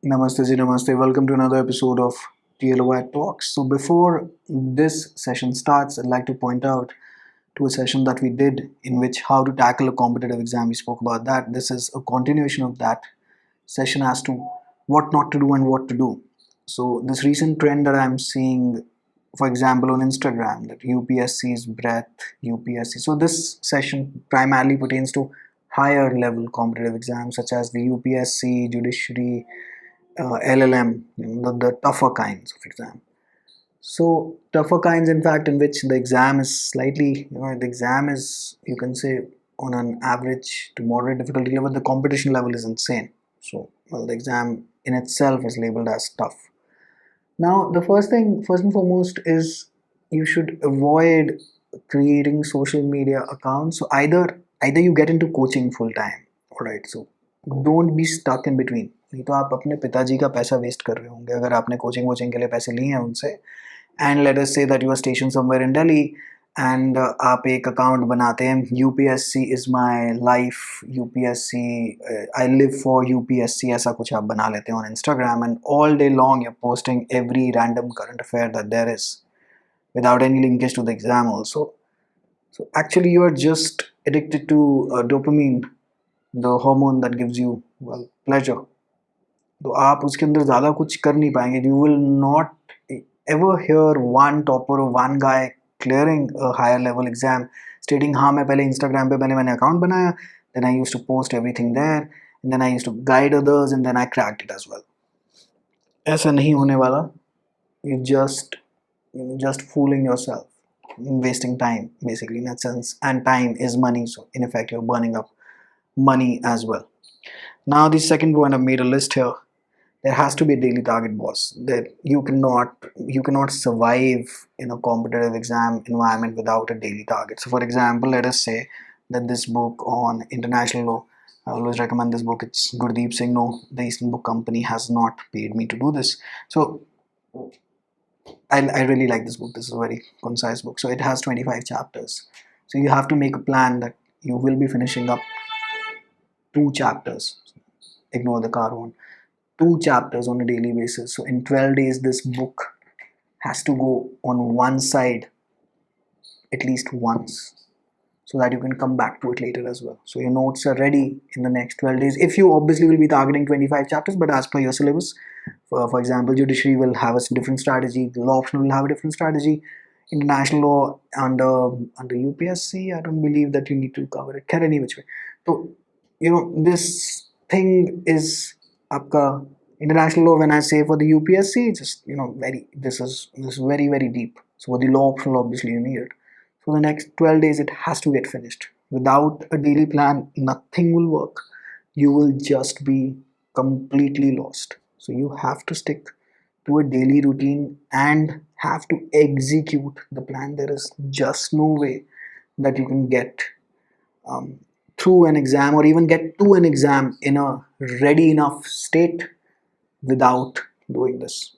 Namaste ji, namaste. Welcome to another episode of TLOI Talks. So before this session starts, I'd like to point out to a session that we did in which how to tackle a competitive exam. We spoke about that. This is a continuation of that session as to what not to do and what to do. So this recent trend that I'm seeing, for example, on Instagram, that UPSC's breadth, UPSC. So this session primarily pertains to higher level competitive exams such as the UPSC, Judiciary, LLM, the tougher kinds of exam. So tougher kinds, in fact, in which the exam is slightly, the exam is, you can say, on an average to moderate difficulty level. The competition level is insane. So, well, the exam in itself is labeled as tough. Now, the first thing, first and foremost, is you should avoid creating social media accounts. So either you get into coaching full time, all right. So don't be stuck in between. नहीं तो आप अपने पिताजी का पैसा waste कर रहे होंगे अगर आपने कोचिंग वोचिंग के लिए पैसे लिए हैं उनसे and let us say that you are station somewhere in Delhi and आप एक अकाउंट बनाते हैं UPSC is my life UPSC I live for UPSC ऐसा कुछ आप बना लेते हैं on Instagram and all day long you posting every random current affair that there is without any linkage to the exam also. So actually you are just addicted to dopamine, the hormone that gives you, well, pleasure. तो आप उसके अंदर ज़्यादा कुछ कर नहीं पाएंगे. You will not ever hear one topper or one guy clearing a higher level exam stating हाँ मैं पहले Instagram पे मैंने account बनाया, then I used to post everything there and then I used to guide others and then I cracked it as well. ऐसा नहीं होने वाला. You just fooling yourself, wasting time basically in that sense, and time is money, so in effect you're burning up money as well. Now the second point, I've made a list here. There has to be a daily target, boss. That you cannot survive in a competitive exam environment without a daily target. So for example, let us say that this book on international law, I always recommend this book, it's Gurdeep Singh. No, the Eastern Book Company has not paid me to do this. So I really like this book. This is a very concise book. So it has 25 chapters. So you have to make a plan that you will be finishing up 2 chapters. Ignore the car one. 2 chapters on a daily basis. So in 12 days, this book has to go on one side at least once, so that you can come back to it later as well. So your notes are ready in the next 12 days. If you obviously will be targeting 25 chapters, but as per your syllabus, for example, judiciary will have a different strategy, law optional will have a different strategy, international law under UPSC, I don't believe that you need to cover it any which way. So this thing is आपका international law. When I say for the UPSC, just this is very deep. So for the law optional, obviously you need it. For the next 12 days, it has to get finished. Without a daily plan, nothing will work. You will just be completely lost. So you have to stick to a daily routine and have to execute the plan. There is just no way that you can get through an exam or even get to an exam in a ready enough state without doing this.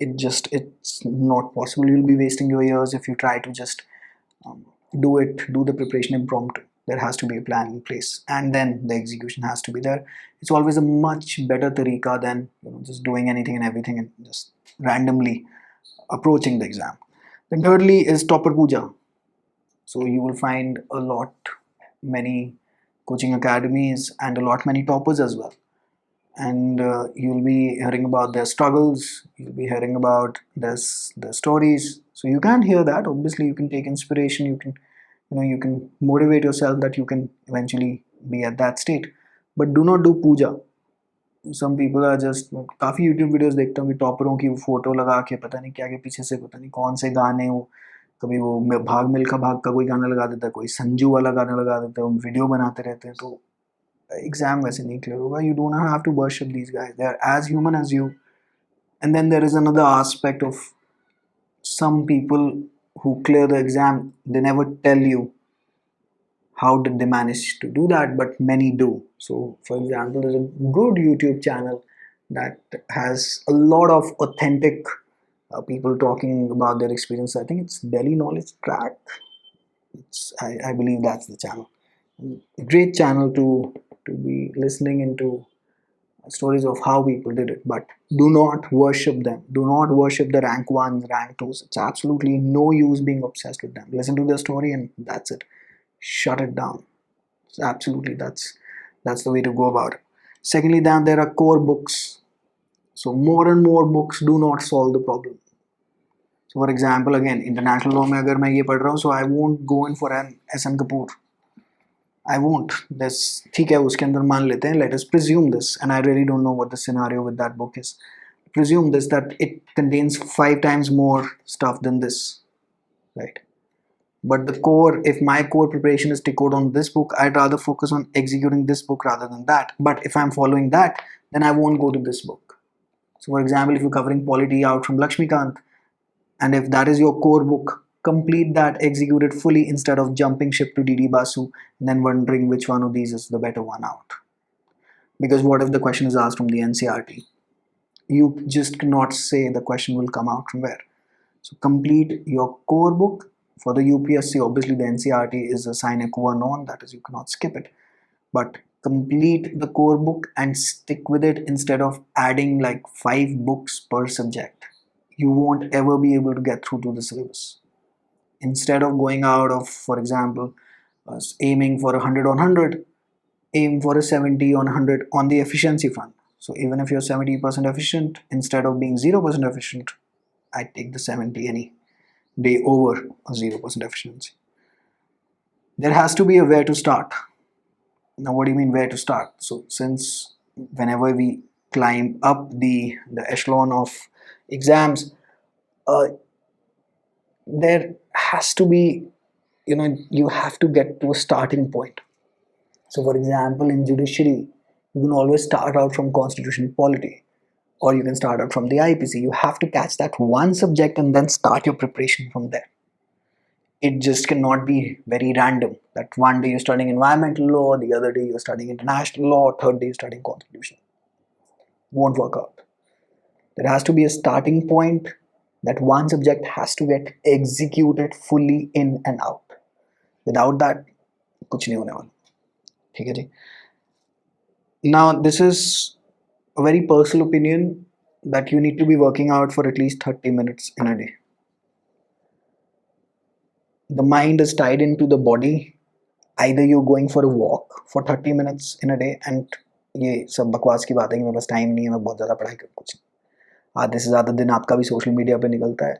It's not possible. You'll be wasting your years if you try to just do the preparation impromptu. There has to be a plan in place, and then the execution has to be there. It's always a much better tariqa than just doing anything and everything and just randomly approaching the exam. Then thirdly is topper puja. So you will find a lot many coaching academies and a lot many toppers as well, and you'll be hearing about their struggles, you'll be hearing about their stories. So you can hear that. Obviously you can take inspiration, you can motivate yourself that you can eventually be at that state, but do not do puja. Some people are just, काफ़ी YouTube videos देखता हूँ कि टॉपरों की photo लगा के पता नहीं क्या के पीछे से पता नहीं कौन से गाने, वो कभी वो भाग मिल्खा भाग का कोई गाना लगा देता है, कोई संजू वाला गाना लगा देता है, वो वीडियो बनाते रहते हैं. तो एग्जाम वैसे नहीं क्लियर होगा. You do not have to worship these guys. They are as human as you. And then there is another aspect of some people who clear the exam. They never tell you how did they manage to do that, but many do. So for example, there's a good YouTube channel that has a lot of authentic people talking about their experience. I think it's Delhi Knowledge Track. I believe that's the channel. Great channel to be listening into stories of how people did it, but do not worship them. Do not worship the rank 1s, rank 2s. It's absolutely no use being obsessed with them. Listen to their story and that's it. Shut it down. It's absolutely, that's the way to go about it. Secondly, then there are core books. So more and more books do not solve the problem. So for example, again, international law में अगर मैं ये पढ़ रहा हूँ, so I won't go in for an S.N. Kapoor. I won't. This ठीक है, उसके अंदर मान लेते हैं. Let us presume this, and I really don't know what the scenario with that book is. Presume this, that it contains 5 times more stuff than this, right? But the core, if my core preparation is decoded on this book, I'd rather focus on executing this book rather than that. But if I'm following that, then I won't go to this book. So for example, if you're covering polity out from Lakshmikant, and if that is your core book, complete that, execute it fully instead of jumping ship to DD Basu and then wondering which one of these is the better one out. Because what if the question is asked from the NCRT? You just cannot say the question will come out from where. So complete your core book. For the UPSC, obviously the NCRT is a sine qua non, that is, you cannot skip it. But complete the core book and stick with it instead of adding like 5 books per subject. You won't ever be able to get through to the syllabus. Instead of going out of, for example, aiming for 100 on 100, aim for a 70 on 100 on the efficiency front. So even if you're 70% efficient, instead of being 0% efficient, I take the 70 any day over a 0% efficiency. There has to be a where to start. Now, what do you mean where to start? So since whenever we climb up the echelon of exams, there has to be, you have to get to a starting point. So for example, in judiciary, you can always start out from constitutional polity, or you can start out from the IPC. You have to catch that one subject and then start your preparation from there. It just cannot be very random, that one day you're studying environmental law, the other day you're studying international law, third day you're studying constitution. Won't work out. There has to be a starting point. That one subject has to get executed fully in and out. Without that, कुछ नहीं होने वाला. ठीक है जी. Now this is a very personal opinion that you need to be working out for at least 30 minutes in a day. The mind is tied into the body. Either you're going for a walk for 30 minutes in a day, and ये सब बकवास की बात है कि मेरे पास time नहीं है, मैं बहुत ज़्यादा पढ़ाई कर कुछ. आधे से ज़्यादा दिन आपका भी सोशल मीडिया पे निकलता है,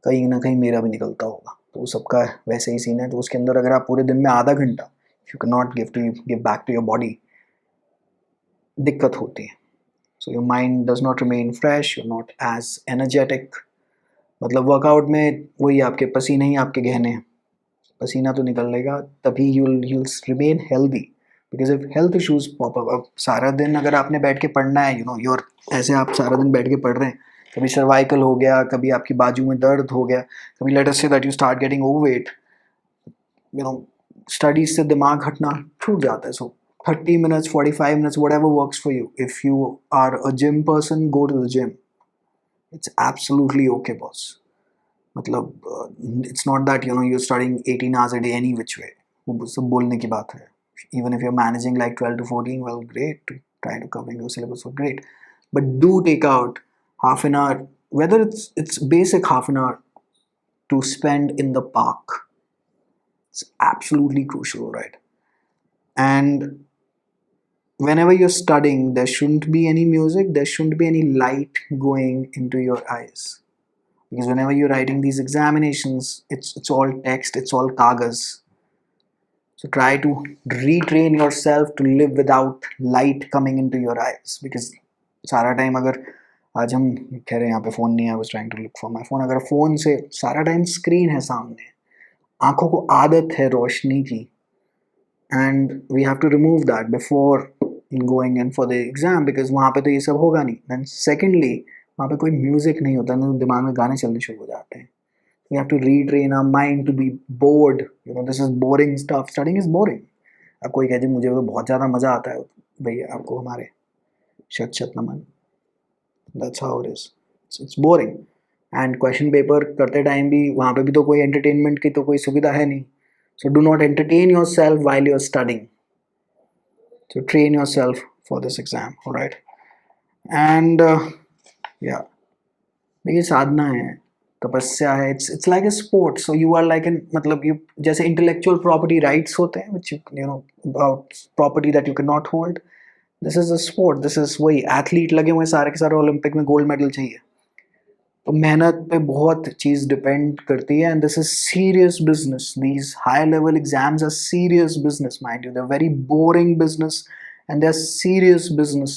कहीं ना कहीं मेरा भी निकलता होगा, तो सबका वैसे ही सीन है. तो उसके अंदर अगर आप पूरे दिन में आधा घंटा you can not give back to your body, दिक्कत होती है. So your mind does not remain fresh, you not as energetic. मतलब वर्कआउट में वही आपके पसीने ही आपके गहने हैं, पसीना तो निकलेगा तभी you'll remain healthy. Because if health issues pop up, अब सारा दिन अगर आपने बैठ के पढ़ना है, योर ऐसे आप सारा दिन बैठ के पढ़ रहे हैं, कभी सर्वाइकल हो गया, कभी आपकी बाजू में दर्द हो गया, कभी late us say that you start getting overweight, studies से दिमाग हटना छूट जाता है. सो 30 minutes, 45 minutes, whatever works for you. If you are a gym person, go to the gym. It's absolutely okay, boss. मतलब it's not that you're studying 18 hours a day any which way. वो सब बोलने की बात है. Even if you're managing like 12 to 14, well, great. Try to cover your syllabus, well, great. But do take out half an hour, whether it's basic half an hour to spend in the park. It's absolutely crucial, right? And whenever you're studying, there shouldn't be any music, there shouldn't be any light going into your eyes. Because whenever you're writing these examinations, it's all text, it's all kagas. So try to retrain yourself to live without light coming into your eyes. Because सारा time अगर आज हम कह रहे हैं यहाँ पे phone नहीं है, I was trying to look for my phone, अगर फ़ोन से सारा टाइम स्क्रीन है सामने, आँखों को आदत है रोशनी की, and we have to remove that before going in for the exam, because वहाँ पे तो ये सब होगा नहीं. Then secondly, वहाँ पे कोई म्यूजिक नहीं होता, तो दिमाग में गाने चलने शुरू हो जाते हैं. We have to retrain our mind to be bored. This is boring stuff. Studying is boring. अब कोई कहे मुझे तो बहुत ज़्यादा मज़ा आता है, भैया आपको हमारे शत नमन. That's how it is. It's boring. And question paper करते टाइम भी वहाँ पे भी तो कोई entertainment की तो कोई सुविधा है नहीं. So do not entertain yourself while you're studying. So train yourself for this exam. All right. And या देखिए साधना है, तपस्या है, it's like a sport, so you are like an, मतलब यू जैसे इंटेलेक्चुअल प्रॉपर्टी राइट्स होते हैं which you know about property that you can not hold, this is a sport, this is वही एथलीट लगे हुए सारे के सारे ओलंपिक में गोल्ड मेडल चाहिए, तो मेहनत पे बहुत चीज़ डिपेंड करती है, and this is serious business, these high level exams are serious business, mind you, they are very boring business and they're serious business.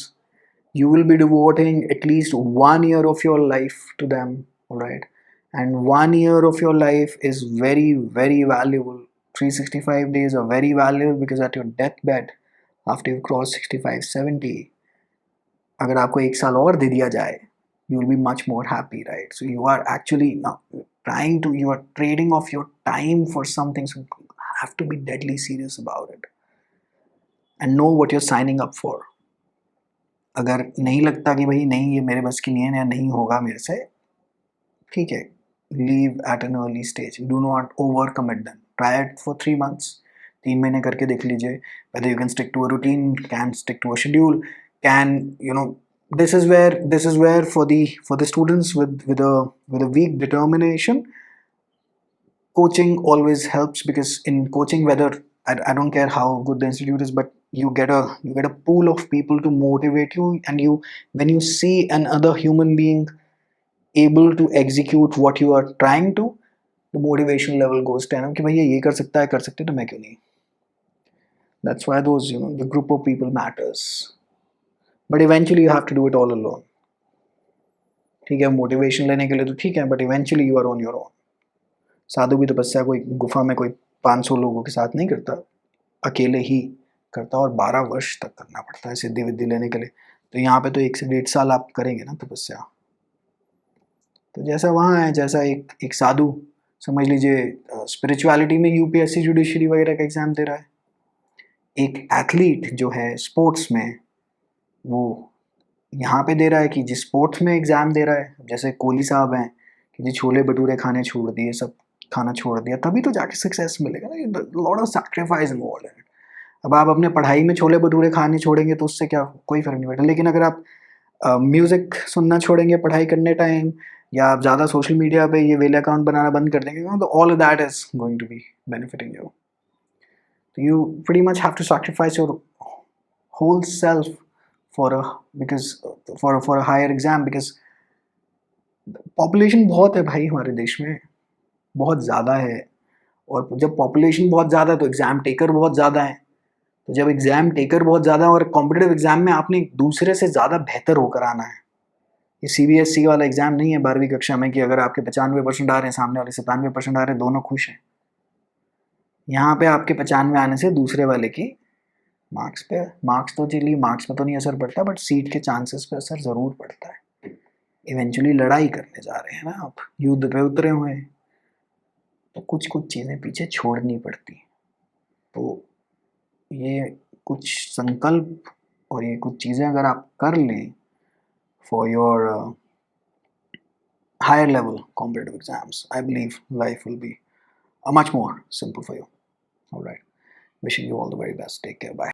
You will be devoting at least 1 year of your life to them, all right? And 1 year of your life is very, very valuable. 365 days are very valuable because at your deathbed, after you cross 65, 70, अगर आपको 1 साल और दे दिया जाए, you will be much more happy, right? So you are actually now trying to, you are trading off your time for something, so you have to be deadly serious about it and know what you're signing up for. अगर नहीं लगता कि भाई नहीं ये मेरे बस की नहीं है या नहीं होगा मेरे से, ठीक है, leave at an early stage, do not over commit them, try it for 3 months, 3 महीने करके देख लीजिए whether you can stick to a routine, can stick to a schedule, can, you know, this is where for the students with a weak determination, coaching always helps, because in coaching, whether I don't care how good the institute is, but you get a pool of people to motivate you, and you, when you see another human being able to execute what you are trying to, the motivation level goes 10 कि भैया ये कर सकते तो मैं क्यों नहीं. That's why those, you know, the group of people matters, but eventually you have to do it all alone. ठीक है, मोटिवेशन लेने के लिए तो ठीक है, but eventually you are on your own. साधु की तपस्या कोई गुफा में कोई 500 लोगों के साथ नहीं करता, अकेले ही करता, और 12 वर्ष तक करना पड़ता है सिद्धि विद्धि लेने के लिए. तो यहाँ पे तो 1 से 1.5 साल आप करेंगे ना तपस्या. तो जैसा वहाँ है, जैसा एक साधु समझ लीजिए स्पिरिचुअलिटी में यूपीएससी जुडिशरी वगैरह का एग्ज़ाम दे रहा है, एक एथलीट जो है स्पोर्ट्स में, वो यहाँ पे दे रहा है कि जिस स्पोर्ट्स में एग्ज़ाम दे रहा है, जैसे कोहली साहब हैं कि जी छोले भटूरे खाने छोड़ दिए, सब खाना छोड़ दिया, तभी तो जाके सक्सेस मिलेगा ना, लॉट ऑफ सैक्रिफाइस इन्वॉल्व है. अब आप अपने पढ़ाई में छोले भटूरे खाने छोड़ेंगे तो उससे क्या, कोई फर्क नहीं पड़ता, लेकिन अगर आप म्यूज़िक सुनना छोड़ेंगे पढ़ाई करने टाइम, या आप ज़्यादा सोशल मीडिया पे ये वेल अकाउंट बनाना बंद कर देंगे, तो all that is going to be benefiting you. तो you pretty much have to sacrifice your whole self for a, because for a higher exam, because population बहुत है भाई हमारे देश में, बहुत ज़्यादा है, और जब पॉपुलेशन बहुत ज़्यादा है तो एग्ज़ाम टेकर बहुत ज़्यादा है, तो जब एग्ज़ाम टेकर बहुत ज़्यादा है और कॉम्पिटिटिव एग्ज़ाम में आपने दूसरे से ज़्यादा बेहतर होकर आना है. ये सीबीएसई वाला एग्ज़ाम नहीं है 12वीं कक्षा में कि अगर आपके 95% आ रहे हैं, सामने वाले 97% आ रहे हैं, दोनों खुश हैं. यहाँ पे आपके 95 आने से दूसरे वाले की मार्क्स तो चलिए मार्क्स पे तो नहीं असर पड़ता, बट सीट के चांसेस पे असर ज़रूर पड़ता है. इवेंचुअली लड़ाई करने जा रहे हैं ना आप, युद्ध पे उतरे हुए हैं, तो कुछ कुछ चीज़ें पीछे छोड़नी पड़ती. तो ये कुछ संकल्प और ये कुछ चीज़ें अगर आप कर लें for your higher level competitive exams, I believe life will be much more simple for you. All right. Wishing you all the very best. Take care. Bye.